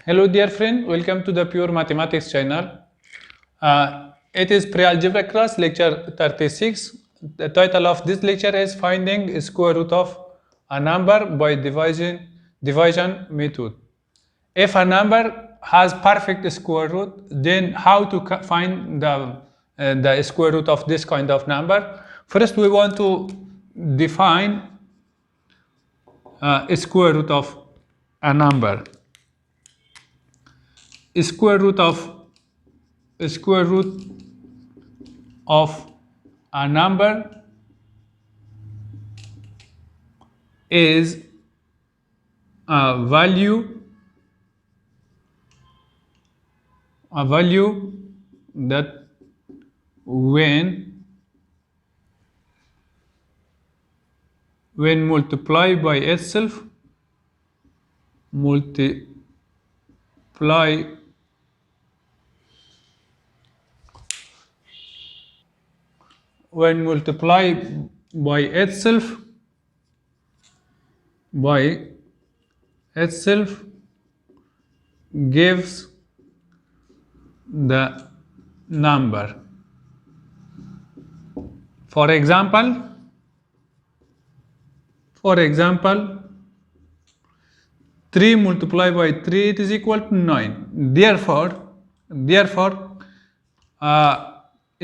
Hello dear friend, welcome to the Pure Mathematics channel. It is pre-algebra class lecture 36. The title of this lecture is Finding Square Root of a Number by Division Method. If a number has perfect square root, then how to find the square root of this kind of number? First we want to define a square root of a number. Square root of a number is a value that when multiplied by itself when multiplied by itself gives the number. For example 3 multiplied by 3 it is equal to 9. Therefore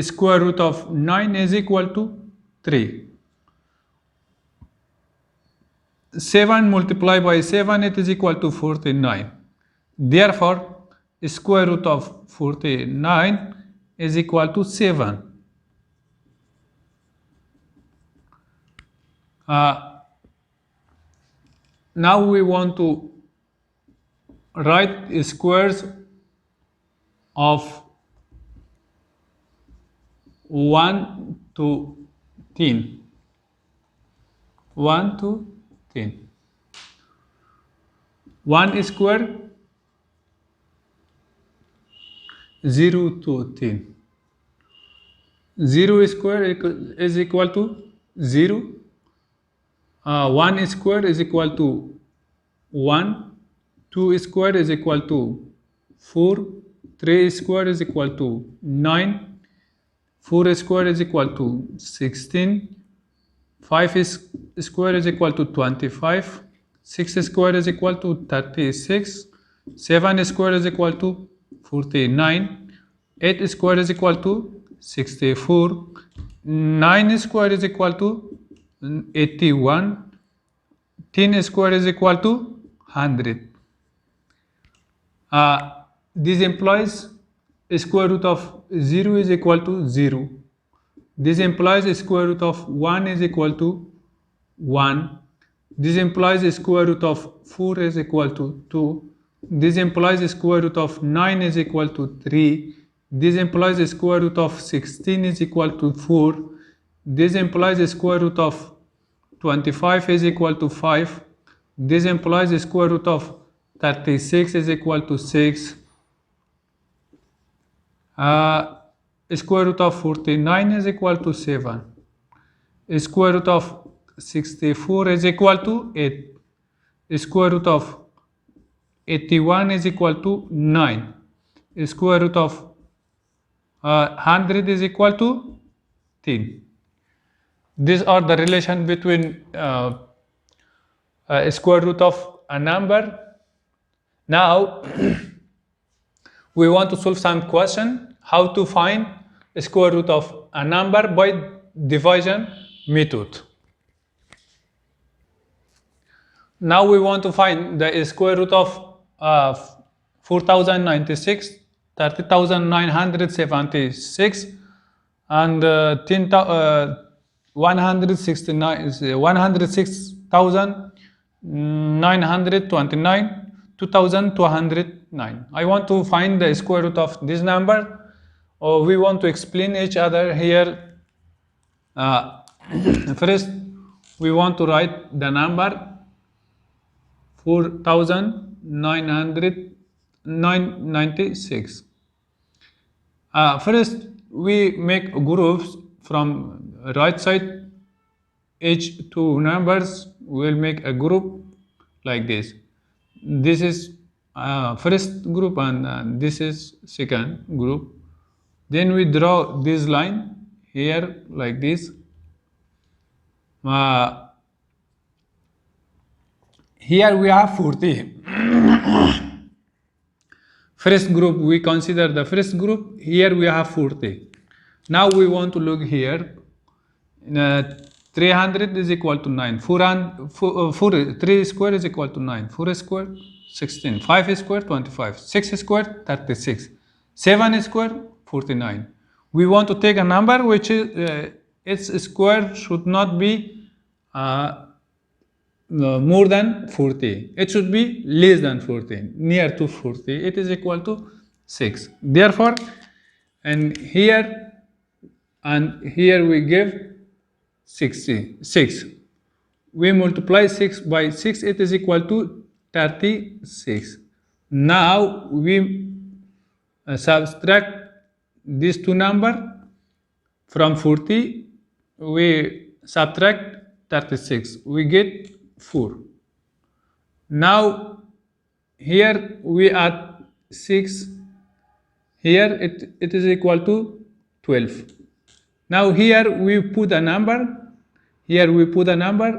square root of 9 is equal to 3. 7 multiplied by 7 it is equal to 49. Therefore square root of 49 is equal to 7. Now we want to write squares of 1 to 10. 1 to 10. 1 square 0 to 10. 0 square is equal to 0. 1 square is equal to 1. 2 square is equal to 4. 3 square is equal to 9. 4 square is equal to 16. 5 square is equal to 25. 6 square is equal to 36. 7 square is equal to 49. 8 square is equal to 64. 9 square is equal to 81. 10 square is equal to 100. This implies square root of 0 is equal to 0. This implies square root of 1 is equal to 1. This implies square root of 4 is equal to 2. This implies square root of 9 is equal to 3. This implies square root of 16 is equal to 4. This implies square root of 25 is equal to 5. This implies square root of 36 is equal to 6. Square root of 49 is equal to 7. Square root of 64 is equal to 8. Square root of 81 is equal to 9. Square root of 100 is equal to 10. These are the relation between square root of a number. Now we want to solve some question how to find square root of a number by division method. Now we want to find the square root of 4096, 30,976 and 106,929, 2,209. I want to find the square root of this number. We want to explain each other here. First, we want to write the number 4,996. First, we make groups from right side. Each two numbers will make a group like this. This is first group and this is second group. Then we draw this line here like this. Here we have 40. First group, we consider the first group. Here we have 40. Now we want to look here. 300 is equal to 9. 3 square is equal to 9. 4 square, 16. 5 square, 25. 6 square, 36. 7 square, 49. We want to take a number which is its square should not be more than 40. It should be less than 40, near to 40. It is equal to 6. Therefore, and here we give 66. We multiply 6 by 6, it is equal to 36. Now we subtract these two numbers from 40, we subtract 36, we get 4. Now here we add 6, here it is equal to 12. Now here we put a number,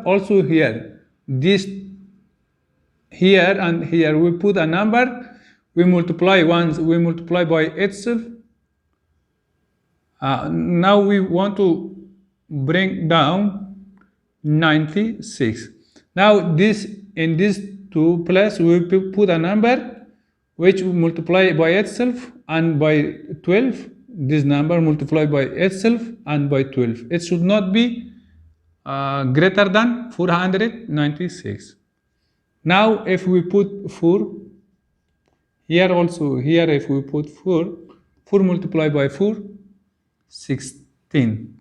also here, this here and here we put a number, we multiply by itself. Now we want to bring down 96. Now in this two place we put a number which we multiply by itself and by 12. This number multiplied by itself and by 12. It should not be greater than 496. Now if we put 4, here also, here if we put 4 multiplied by 4, 16.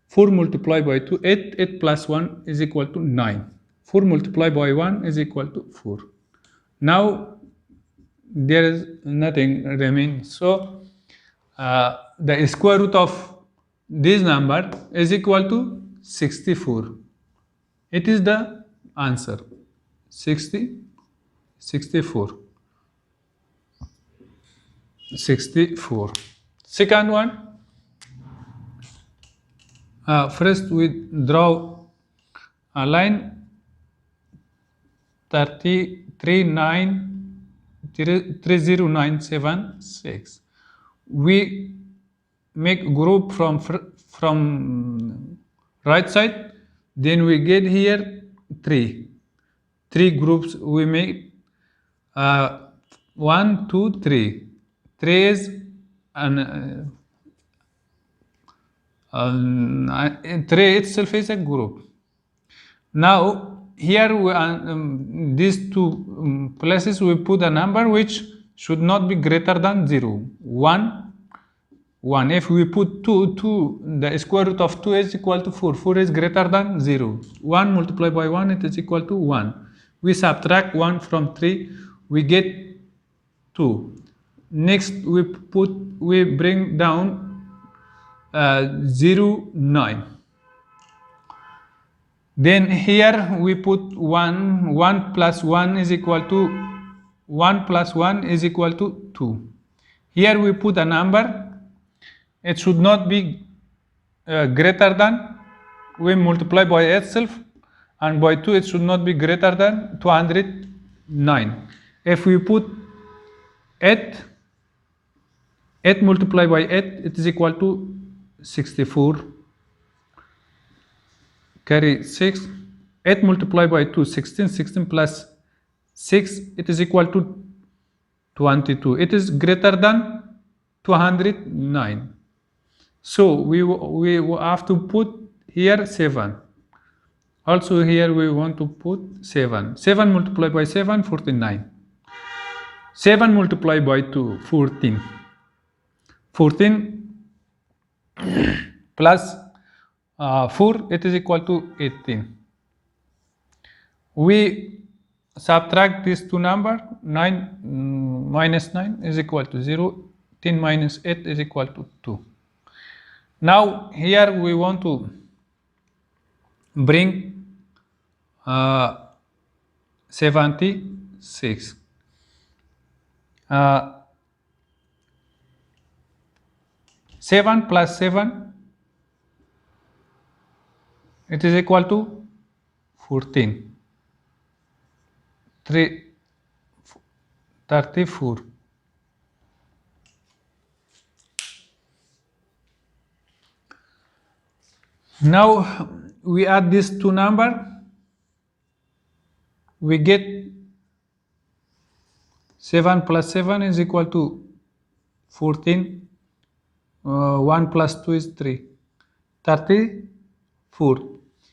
4 multiplied by 2, 8, 8 plus 1 is equal to 9. 4 multiplied by 1 is equal to 4. Now there is nothing remaining. So the square root of this number is equal to 64. It is the answer. 64. Second one. First we draw a line 30976. We make group from right side, then we get here 3 groups we make. 1 2 3. 3 is an 3 itself is a group. Now here these two places we put a number which should not be greater than 0. 1. If we put 2, the square root of 2 is equal to 4. 4 is greater than 0. 1 multiplied by 1, it is equal to 1. We subtract 1 from 3, we get 2. Next we bring down 0, 9. Then here we put 1. 1 plus 1 is equal to 2. Here we put a number. It should not be greater than, we multiply by itself, and by 2 it should not be greater than 209. If we put 8 multiplied by 8, it is equal to 64. Carry 6. 8 multiplied by 2, 16. 16 plus 6, it is equal to 22. It is greater than 209. So we have to put here 7. Also here we want to put 7. 7 multiplied by 7, 49. 7 multiplied by 2, 14. 14 plus 4, it is equal to 18. We subtract these two numbers. 9 minus 9 is equal to 0. 10 minus 8 is equal to 2. Now here we want to bring 76. Uh, 7 plus 7, it is equal to 14. 34. Now we add these two numbers, we get 7 plus 7 is equal to 14. 1 plus 2 is 3. 34.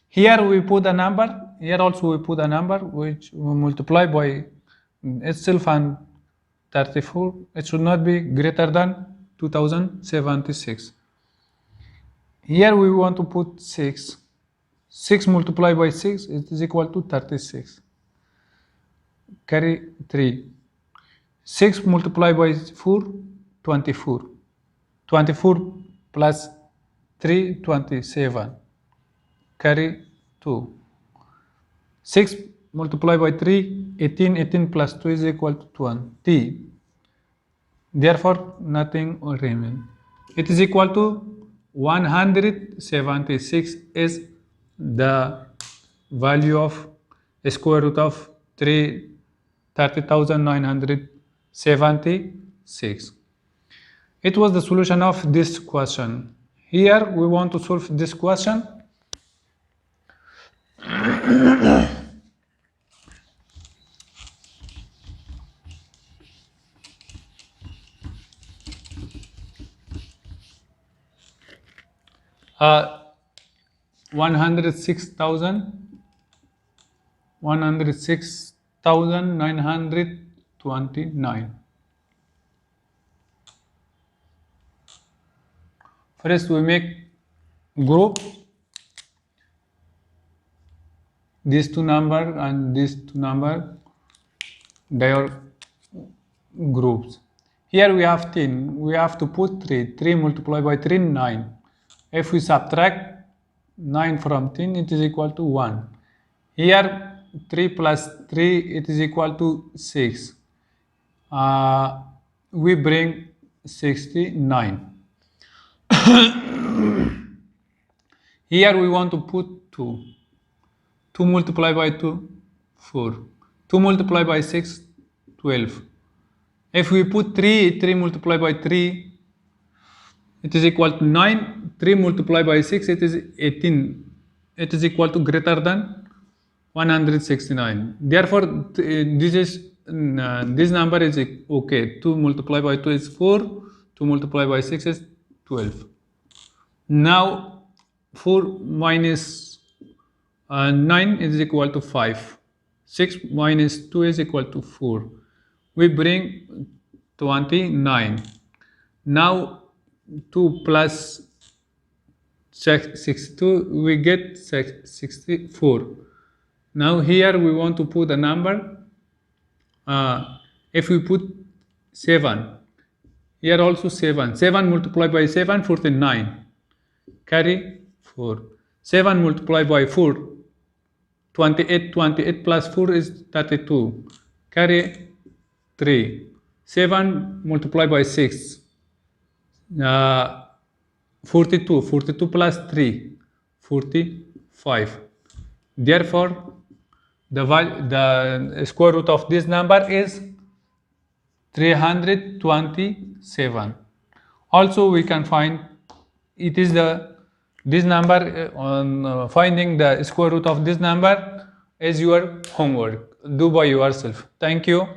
Here we put a number, here also we put a number which we multiply by itself and 34. It should not be greater than 2076. Here we want to put 6. 6 multiplied by 6, it is equal to 36. Carry 3. 6 multiplied by 4, 24. 24 plus 3, 27. Carry 2. 6 multiplied by 3, 18. 18 plus 2 is equal to 20. Therefore, nothing will remain. It is equal to 176 is the value of square root of 30,976. It was the solution of this question. Here we want to solve this question. 106,929. First we make group these two number and these two number, they are groups. Here we have 10, we have to put 3. 3 multiplied by 3, 9. If we subtract 9 from 10, it is equal to 1. Here 3 plus 3, it is equal to 6. We bring 69. Here we want to put 2. 2 multiplied by 2, 4. 2 multiplied by 6, 12. If we put 3, 3 multiplied by 3, it is equal to 9. 3 multiplied by 6, it is 18. It is equal to greater than 169. Therefore, this number is okay. 2 multiplied by 2 is 4. 2 multiplied by 6 is 12. Now 4 minus 9 is equal to 5. 6 minus 2 is equal to 4. We bring 29. Now 2 plus 62, we get 64. Now here we want to put a number. If we put 7, here also 7. 7 multiplied by 7, 49. Carry 4. 7 multiplied by 4, 28. 28 plus 4 is 32. Carry 3. 7 multiplied by 6, 42. 42 plus 3, 45. Therefore, the square root of this number is 327. Also, we can find it is this number on finding the square root of this number is your homework. Do by yourself. Thank you.